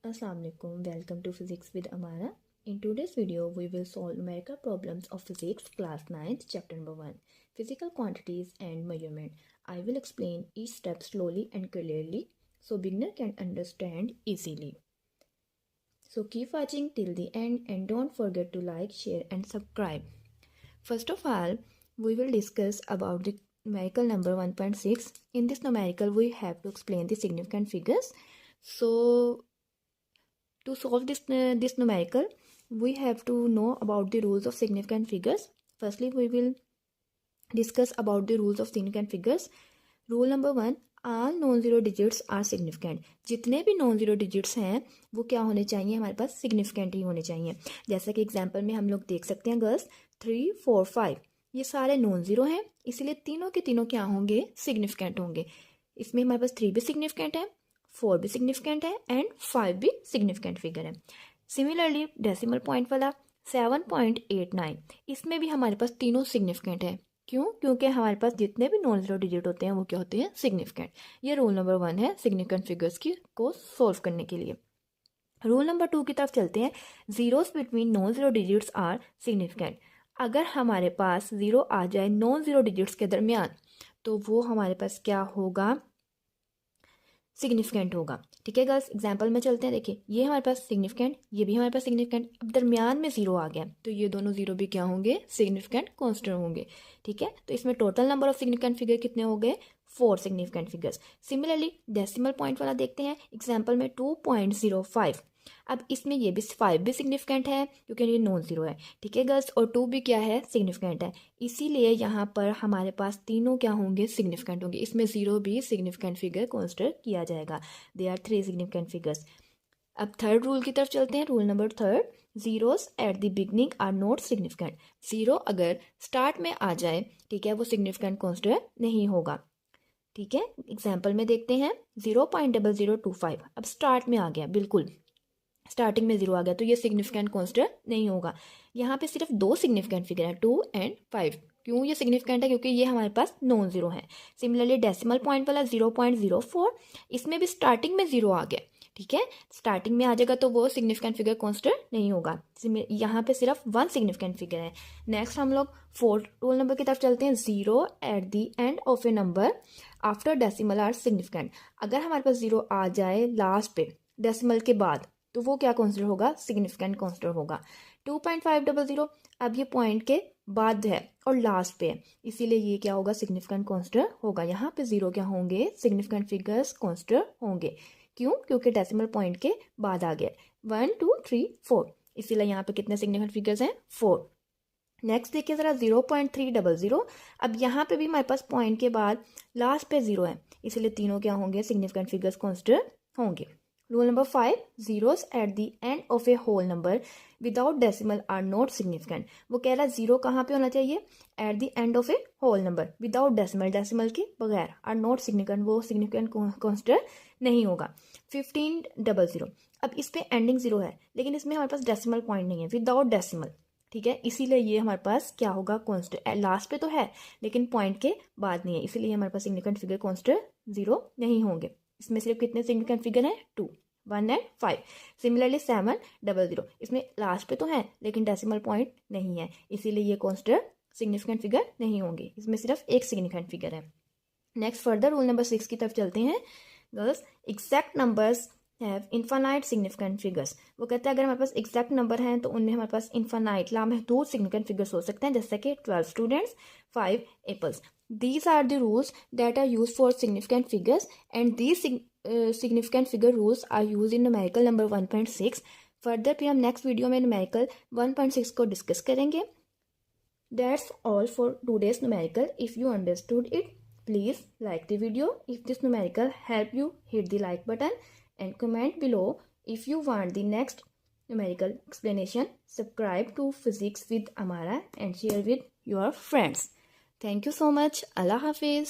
Assalamualaikum, welcome to Physics with Amara. In today's video, we will solve numerical problems of Physics class 9th chapter number 1, Physical Quantities and Measurement. I will explain each step slowly and clearly so beginner can understand easily. So keep watching till the end and don't forget to like, share and subscribe. First of all, we will discuss about the numerical number 1.6. In this numerical, we have to explain the significant figures. So to solve this numerical, we have to know about the rules of significant figures. Firstly, we will discuss about the rules of significant figures. Rule number 1, all non zero digits are significant. जितने भी non zero digits हैं वो क्या होने चाहिए, हमारे पास significant ही होने चाहिए. जैसा कि एग्जांपल में हम लोग देख सकते हैं गर्ल्स, 3, 4, 5 ये सारे नॉन ज़ीरो हैं, इसलिए तीनों के तीनों क्या होंगे, सिग्निफिकेंट होंगे. इसमें हमारे पास 3 भी सिग्निफिकेंट है, 4 भी सिग्निफिकेंट है एंड 5 भी सिग्निफिकेंट फिगर है. सिमिलरली डेसिमल पॉइंट वाला 7.89, इसमें भी हमारे पास तीनों सिग्निफिकेंट है. क्यों? क्योंकि हमारे पास जितने भी नॉन ज़ीरो डिजिट होते हैं वो क्या होते हैं, सिग्निफिकेंट. ये रूल नंबर 1 है सिग्निफिकेंट फिगर्स की को सोल्व करने के लिए. रूल नंबर 2 की तरफ चलते हैं. Zeros between non zero digits are significant. अगर हमारे पास ज़ीरो आ जाए नॉन ज़ीरो डिजिट्स के दरमियान तो वो हमारे पास क्या होगा, सिग्निफिकेंट होगा. ठीक है गर्ल्स, एग्जाम्पल में चलते हैं. देखिए ये हमारे पास सिग्निफिकेंट, ये भी हमारे पास सिग्निफिकेंट. अब दरमियान में ज़ीरो आ गया तो ये दोनों ज़ीरो भी क्या होंगे, सिग्निफिकेंट कांस्टेंट होंगे. ठीक है, तो इसमें total number of significant figure कितने हो गए, 4 significant figures. Similarly decimal point वाला देखते हैं. एग्जाम्पल में 2.05. अब इसमें ये भी 5 भी सिग्निफिकेंट है क्योंकि ये नॉन ज़ीरो है. ठीक है गर्ल्स, और 2 भी क्या है, सिग्निफिकेंट है. इसीलिए यहाँ पर हमारे पास तीनों क्या होंगे, सिग्निफिकेंट होंगे. इसमें 0 भी सिग्निफिकेंट फिगर कंसीडर किया जाएगा. They are 3 significant figures. अब थर्ड रूल की तरफ चलते हैं. Rule number 3, zeros at the beginning are not significant. Zero अगर स्टार्ट में आ जाए, ठीक है, वो सिग्निफिकेंट कंसीडर नहीं होगा. ठीक है, एग्जाम्पल में देखते हैं. 0.0025 अब स्टार्ट में आ गया, बिल्कुल स्टार्टिंग में 0 आ गया तो ये सिग्निफिकेंट कंसीडर नहीं होगा. यहाँ पे सिर्फ 2 सिग्निफिकेंट फिगर है, 2 एंड 5. क्यों ये सिग्निफिकेंट है, क्योंकि ये हमारे पास नॉन ज़ीरो है. सिमिलरली डेसिमल पॉइंट वाला 0.04, इसमें भी स्टार्टिंग में 0 आ गया. ठीक है, स्टार्टिंग में आ जाएगा तो वो सिग्निफिकेंट फिगर कंसीडर नहीं होगा. यहाँ पे सिर्फ 1 सिग्निफिकेंट फिगर है. नेक्स्ट हम लोग 4 रूल नंबर की तरफ चलते हैं. 0 at the end of a number after decimal are significant. अगर हमारे पास 0 आ जाए लास्ट पे डेसिमल के बाद तो वो क्या कंसीडर होगा, सिग्निफिकेंट कंसीडर होगा. 2.500 अब ये पॉइंट के बाद है और लास्ट पे है, इसीलिए ये क्या होगा, सिग्निफिकेंट कंसीडर होगा. यहाँ पे 0 क्या होंगे, सिग्निफिकेंट फिगर्स कंसीडर होंगे. क्यों? क्योंकि डेसिमल पॉइंट के बाद आ गया. 1, 2, 3, 4, इसीलिए यहाँ पे कितने सिग्निफिकेंट फिगर्स हैं, 4. नेक्स्ट देखिए ज़रा 0.300. अब यहाँ पे भी हमारे पास पॉइंट के बाद लास्ट पे 0 है, इसलिए तीनों क्या होंगे, सिग्निफिकेंट फिगर्स कंसीडर होंगे. Rule number 5, zeros at the end of a whole number without decimal are not significant. वो कह रहा है 0 कहाँ पे होना चाहिए, at the end of a whole number without decimal, decimal के बगैर, आर नॉट सिग्निफिकेंट, वो सिग्निफिकेंट कंसीडर नहीं होगा. 1500 अब इस पे एंडिंग 0 है लेकिन इसमें हमारे पास डेसिमल पॉइंट नहीं है, विदाउट डेसिमल. ठीक है, इसीलिए ये हमारे पास क्या होगा, कंसीडर लास्ट पे तो है लेकिन पॉइंट के बाद नहीं है, इसीलिए हमारे पास सिग्निफिकेंट फिगर कंसीडर 0 नहीं होंगे. इसमें सिर्फ कितने सिग्निफिकेंट फिगर हैं, 2, 1 एंड 5. सिमिलरली 700 इसमें लास्ट पे तो है लेकिन डेसिमल पॉइंट नहीं है, इसीलिए ये कंसीडर सिग्निफिकेंट फिगर नहीं होंगे. इसमें सिर्फ एक सिग्निफिकेंट फिगर है. नेक्स्ट फर्दर रूल नंबर 6 की तरफ चलते हैं. Girls, exact numbers have infinite significant figures. वो कहते हैं अगर हमारे पास एग्जैक्ट नंबर हैं तो उनमें हमारे पास इन्फानाइट लामहदूद सिग्निफिकेंट फिगर्स हो सकते हैं, जैसे कि 12 students, 5 apples. These are the rules that are used for significant figures and these significant figure rules are used in numerical number 1.6. Further फिर हम नेक्स्ट वीडियो में numerical 1.6 को डिस्कस करेंगे. That's all for today's numerical. If you understood it, please like the video. If this numerical helped you, hit the like button and comment below. If you want the next numerical explanation, subscribe to Physics with Amara and share with your friends. Thank you so much. Allah Hafiz.